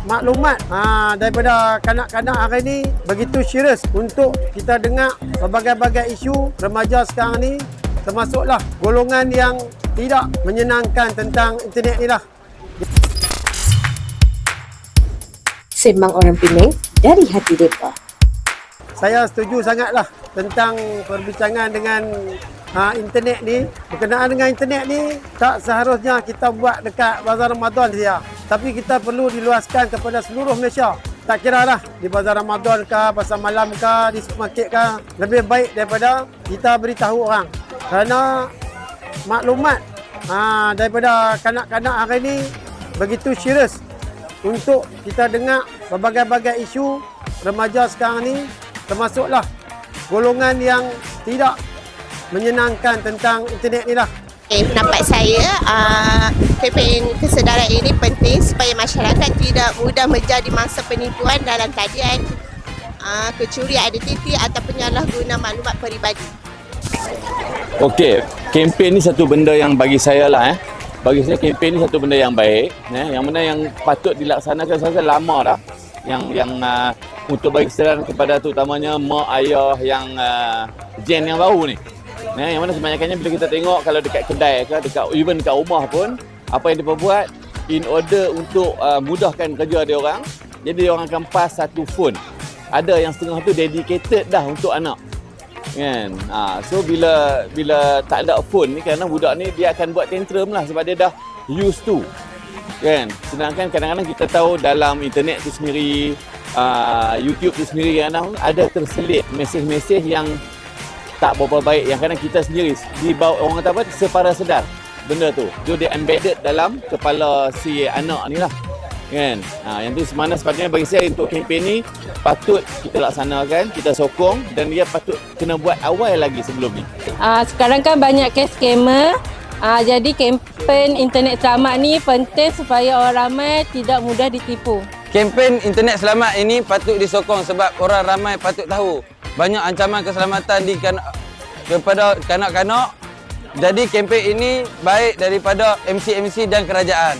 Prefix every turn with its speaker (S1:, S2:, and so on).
S1: maklumat daripada kanak-kanak hari ini begitu serius untuk kita dengar berbagai-bagai isu remaja sekarang ni, termasuklah golongan yang tidak menyenangkan tentang internet ni lah.
S2: Sembang orang Penang dari hati mereka.
S1: Saya setuju sangatlah tentang perbincangan dengan internet ni. Berkenaan dengan internet ni, tak seharusnya kita buat dekat Bazar Ramadan saja. Tapi kita perlu diluaskan kepada seluruh Malaysia. Tak kira lah di Bazar Ramadan ke, pasar malam ke, di supermarket ke. Lebih baik daripada kita beritahu orang. Kerana maklumat daripada kanak-kanak hari ni begitu serius untuk kita dengar berbagai-bagai isu remaja sekarang ni, termasuklah golongan yang tidak menyenangkan tentang internet ni lah.
S3: Pendapat saya, kempen kesedaran ini penting supaya masyarakat tidak mudah menjadi mangsa penipuan dalam talian, kecurian identiti atau penyalahguna maklumat peribadi.
S4: Okey, kempen ni satu benda yang bagi saya lah Bagi saya kempen ni satu benda yang baik, yang mana yang patut dilaksanakan saya lama dah. Yang untuk bagi kesedaran kepada terutamanya mak ayah yang gen yang baru ni. Yang mana kebanyakannya bila kita tengok kalau dekat kedai ke, even dekat rumah pun, apa yang dia buat in order untuk mudahkan kerja dia orang, jadi dia orang akan pas satu phone. Ada yang setengah tu dedicated dah untuk anak. Kan? So bila tak ada phone ni, kerana budak ni dia akan buat tantrum lah sebab dia dah used to. Kan? Sedangkan kadang-kadang kita tahu dalam internet tu sendiri, YouTube tu sendiri, kadang ada terselit mesej-mesej yang tak berapa baik, yang kadang kita sendiri di bawah orang kata apa, separa sedar benda tu. Dia embedded dalam kepala si anak ni lah. Kan? Yang tu semana sepatutnya bagi saya untuk kempen ni patut kita laksanakan, kita sokong, dan dia patut kena buat awal lagi sebelum ni.
S5: Sekarang kan banyak kes scammer. Jadi kempen internet selamat ni penting supaya orang ramai tidak mudah ditipu.
S6: Kempen internet selamat ini patut disokong sebab orang ramai patut tahu banyak ancaman keselamatan kepada kanak-kanak. Jadi kempen ini baik daripada MC-MC dan kerajaan.